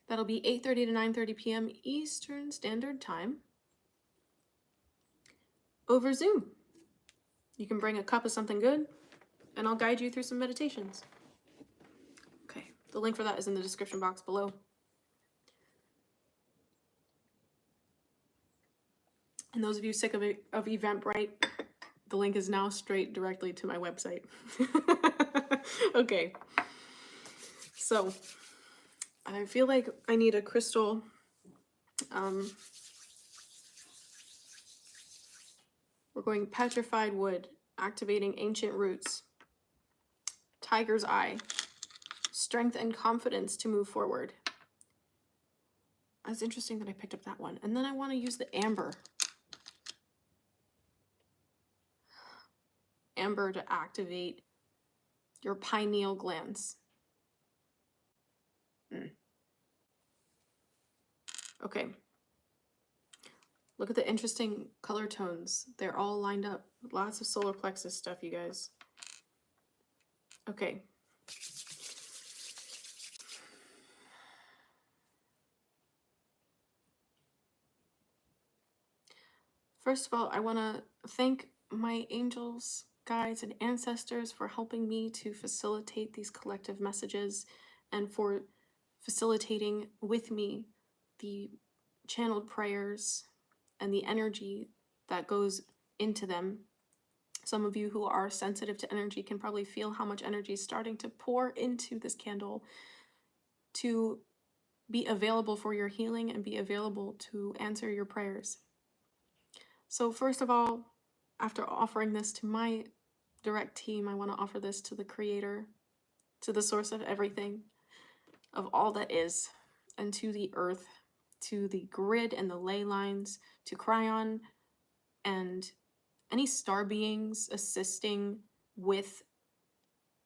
That'll be 8:30 to 9:30 p.m. Eastern Standard Time over Zoom. You can bring a cup of something good, and I'll guide you through some meditations. Okay, the link for that is in the description box below. And those of you sick of Eventbrite, the link is now straight directly to my website. Okay, so I feel like I need a crystal. We're going petrified wood, activating ancient roots, tiger's eye, strength and confidence to move forward. It's interesting that I picked up that one. And then I want to use the amber. Amber to activate your pineal glands. Okay. Look at the interesting color tones. They're all lined up. Lots of solar plexus stuff, you guys. Okay. First of all, I want to thank my angels, guides, and ancestors for helping me to facilitate these collective messages and for facilitating with me the channeled prayers and the energy that goes into them. Some of you who are sensitive to energy can probably feel how much energy is starting to pour into this candle to be available for your healing and be available to answer your prayers. So first of all, after offering this to my direct team, I want to offer this to the Creator, to the source of everything, of all that is, and to the earth, to the grid and the ley lines, to Cryon and any star beings assisting with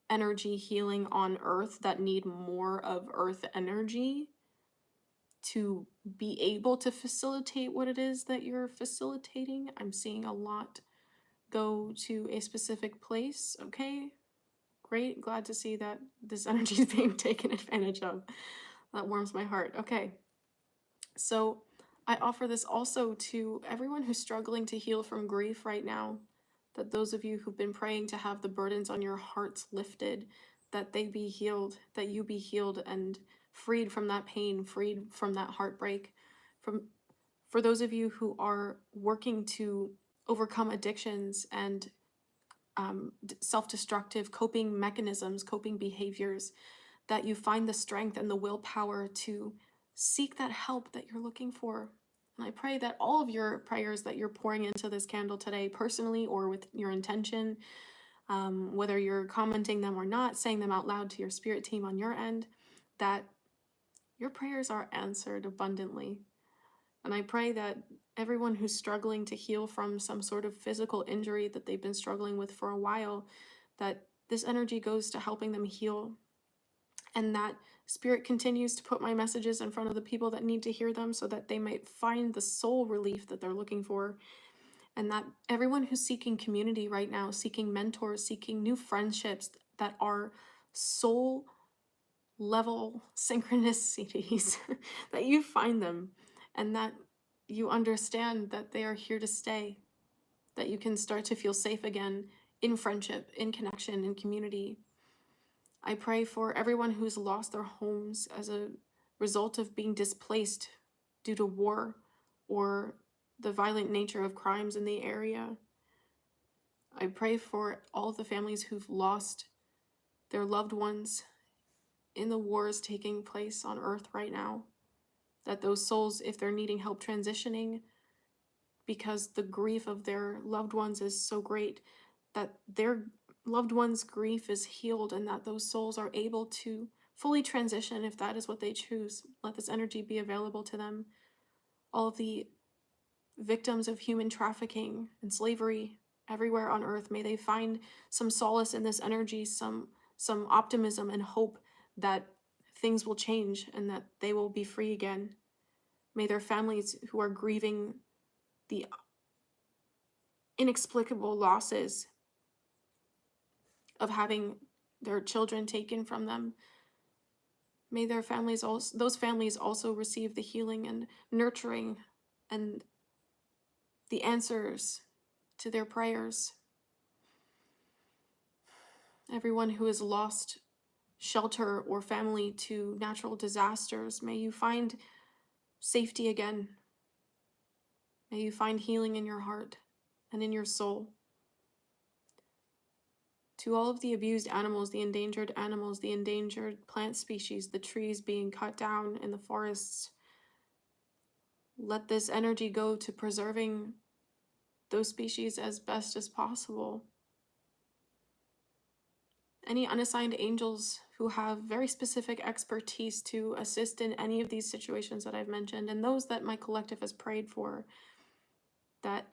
energy healing on earth that need more of earth energy to be able to facilitate what it is that you're facilitating. I'm seeing a lot go to a specific place. Okay, great. Glad to see that this energy is being taken advantage of. That warms my heart. Okay, so I offer this also to everyone who's struggling to heal from grief right now, that those of you who've been praying to have the burdens on your hearts lifted, that they be healed, that you be healed and freed from that pain, freed from that heartbreak. For those of you who are working to overcome addictions and self-destructive coping mechanisms, coping behaviors, that you find the strength and the willpower to seek that help that you're looking for. And I pray that all of your prayers that you're pouring into this candle today, personally or with your intention, whether you're commenting them or not, saying them out loud to your spirit team on your end, that your prayers are answered abundantly. And I pray that everyone who's struggling to heal from some sort of physical injury that they've been struggling with for a while, that this energy goes to helping them heal, and that Spirit continues to put my messages in front of the people that need to hear them so that they might find the soul relief that they're looking for. And that everyone who's seeking community right now, seeking mentors, seeking new friendships that are soul level synchronicities, that you find them and that you understand that they are here to stay, that you can start to feel safe again in friendship, in connection, in community. I pray for everyone who's lost their homes as a result of being displaced due to war or the violent nature of crimes in the area. I pray for all the families who've lost their loved ones in the wars taking place on earth right now, that those souls, if they're needing help transitioning because the grief of their loved ones is so great, that their loved one's grief is healed and that those souls are able to fully transition if that is what they choose. Let this energy be available to them. All of the victims of human trafficking and slavery everywhere on earth, may they find some solace in this energy, some optimism and hope that things will change and that they will be free again. May their families who are grieving the inexplicable losses of having their children taken from them, may their families also, those families also receive the healing and nurturing and the answers to their prayers. Everyone who has lost shelter or family to natural disasters, may you find safety again. May you find healing in your heart and in your soul. To all of the abused animals, the endangered plant species, the trees being cut down in the forests, let this energy go to preserving those species as best as possible. Any unassigned angels who have very specific expertise to assist in any of these situations that I've mentioned, and those that my collective has prayed for, that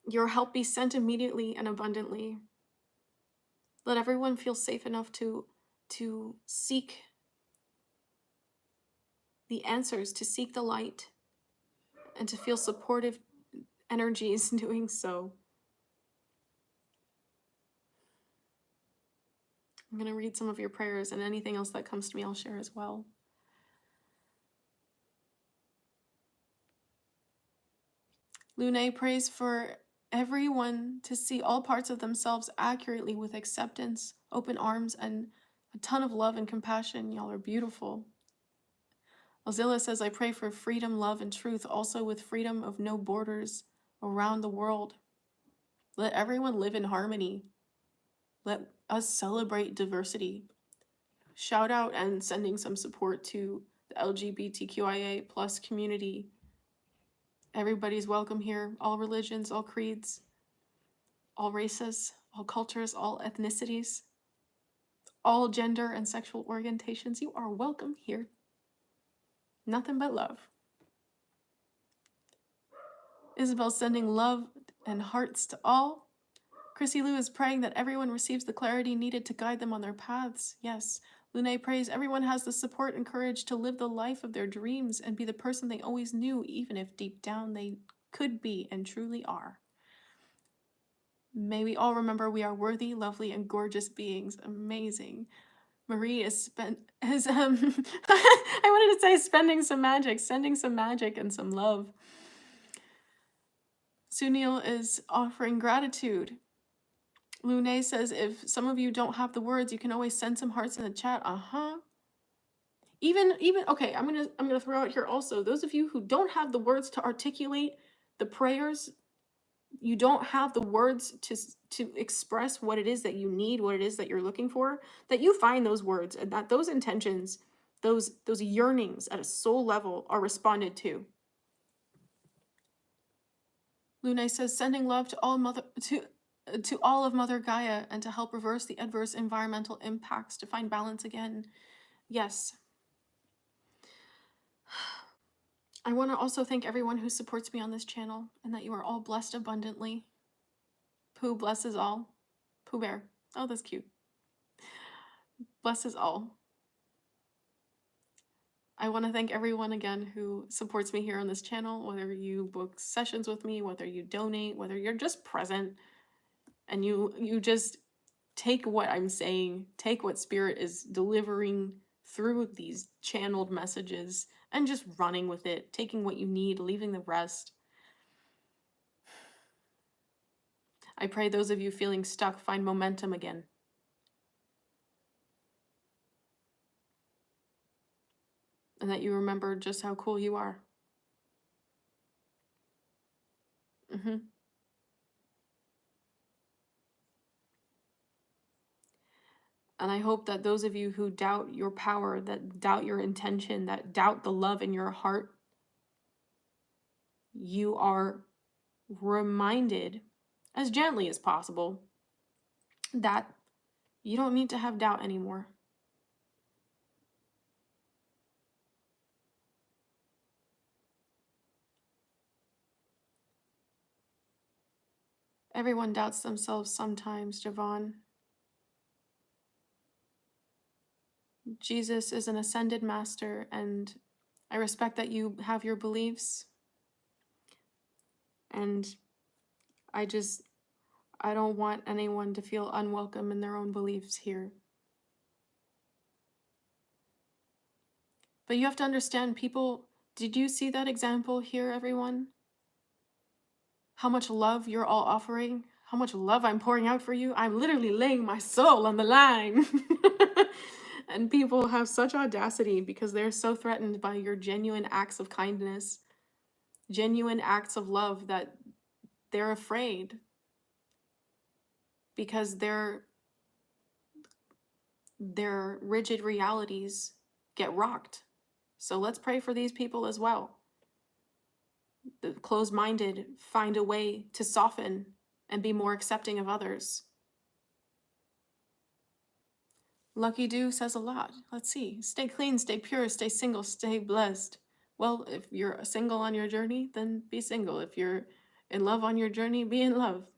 your help be sent immediately and abundantly. Let everyone feel safe enough to seek the answers, to seek the light, and to feel supportive energies doing so. I'm going to read some of your prayers, and anything else that comes to me I'll share as well. Lune prays for everyone to see all parts of themselves accurately with acceptance, open arms, and a ton of love and compassion. Y'all are beautiful. Alzilla says, I pray for freedom, love, and truth, also with freedom of no borders around the world. Let everyone live in harmony. Let us celebrate diversity. Shout out and sending some support to the LGBTQIA plus community. Everybody's welcome here. All religions, all creeds, all races, all cultures, all ethnicities, all gender and sexual orientations. You are welcome here. Nothing but love. Isabel sending love and hearts to all. Chrissy Lou is praying that everyone receives the clarity needed to guide them on their paths. Yes. Lune prays everyone has the support and courage to live the life of their dreams and be the person they always knew, even if deep down they could be and truly are. May we all remember we are worthy, lovely, and gorgeous beings. Amazing. Marie is I wanted to say spending some magic, sending some magic and some love. Sunil is offering gratitude. Lune says, if some of you don't have the words, you can always send some hearts in the chat. Even okay, I'm gonna throw out here also, those of you who don't have the words to articulate the prayers, you don't have the words to express what it is that you need, what it is that you're looking for, that you find those words and that those intentions, those yearnings at a soul level are responded to. Lune says, sending love to all of Mother Gaia and to help reverse the adverse environmental impacts to find balance again. Yes. I want to also thank everyone who supports me on this channel and that you are all blessed abundantly. Pooh blesses all. Pooh Bear. Oh, that's cute. Blesses all. I want to thank everyone again who supports me here on this channel, whether you book sessions with me, whether you donate, whether you're just present and you just take what I'm saying, take what Spirit is delivering through these channeled messages and just running with it, taking what you need, leaving the rest. I pray those of you feeling stuck find momentum again. And that you remember just how cool you are. And I hope that those of you who doubt your power, that doubt your intention, that doubt the love in your heart, you are reminded as gently as possible that you don't need to have doubt anymore. Everyone doubts themselves sometimes, Javon. Jesus is an ascended master, and I respect that you have your beliefs. And I don't want anyone to feel unwelcome in their own beliefs here. But you have to understand, people, did you see that example here, everyone? How much love you're all offering, how much love I'm pouring out for you. I'm literally laying my soul on the line. And people have such audacity because they're so threatened by your genuine acts of kindness, genuine acts of love, that they're afraid because their rigid realities get rocked. So let's pray for these people as well. The closed-minded find a way to soften and be more accepting of others. Lucky Do says a lot. Let's see. Stay clean, stay pure, stay single, stay blessed. Well, if you're single on your journey, then be single. If you're in love on your journey, be in love.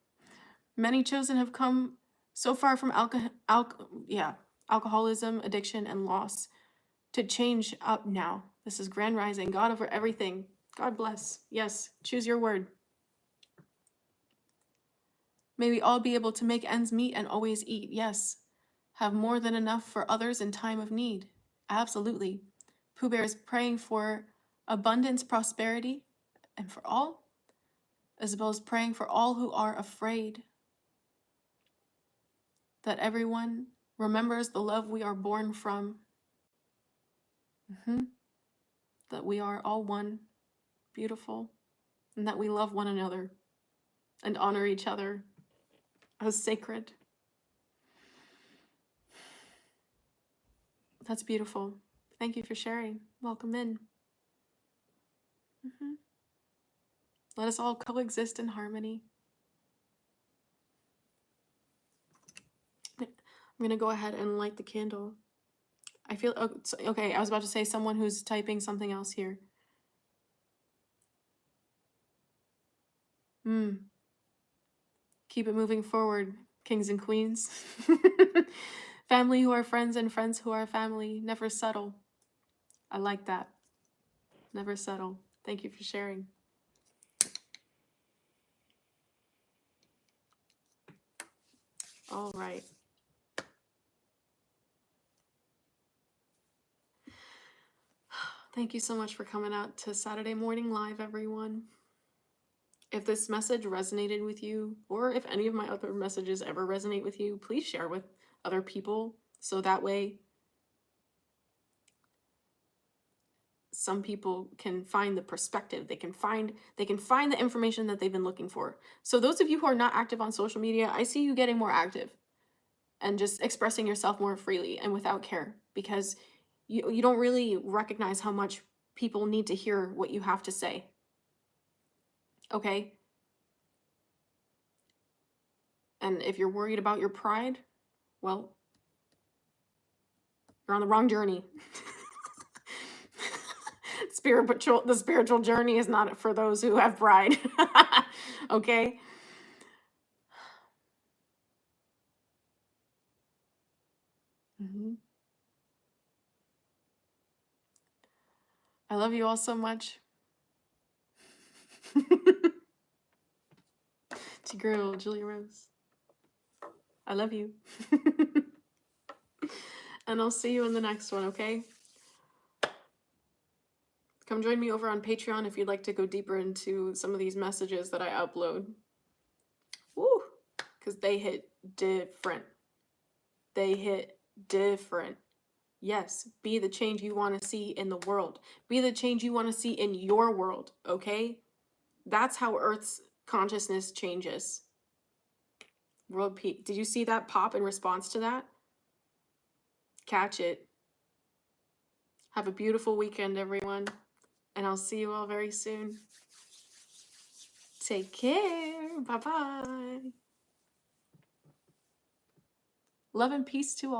Many chosen have come so far from alcoholism, addiction, and loss to change up now. This is Grand Rising. God over everything. God bless. Yes, choose your word. May we all be able to make ends meet and always eat. Yes. Have more than enough for others in time of need. Absolutely. Pooh Bear is praying for abundance, prosperity, and for all. Isabel is praying for all who are afraid. That everyone remembers the love we are born from. That we are all one, beautiful, and that we love one another and honor each other as sacred. That's beautiful. Thank you for sharing. Welcome in. Let us all coexist in harmony. I'm going to go ahead and light the candle. I feel, okay, I was about to say someone who's typing something else here. Keep it moving forward, kings and queens. Family who are friends and friends who are family. Never settle. I like that. Never settle. Thank you for sharing. All right. Thank you so much for coming out to Saturday Morning Live, everyone. If this message resonated with you, or if any of my other messages ever resonate with you, please share with other people, so that way some people can find the perspective. They can find the information that they've been looking for. So those of you who are not active on social media, I see you getting more active and just expressing yourself more freely and without care, because you don't really recognize how much people need to hear what you have to say. Okay? And if you're worried about your pride, well, you're on the wrong journey. The spiritual journey is not for those who have pride. Okay? I love you all so much. It's your girl, Julia Rose. I love you. And I'll see you in the next one, okay? Come join me over on Patreon if you'd like to go deeper into some of these messages that I upload. Woo! Because they hit different. They hit different. Yes, be the change you want to see in the world. Be the change you want to see in your world, okay? That's how Earth's consciousness changes. World peak. Did you see that pop in response to that? Catch it. Have a beautiful weekend, everyone. And I'll see you all very soon. Take care. Bye-bye. Love and peace to all.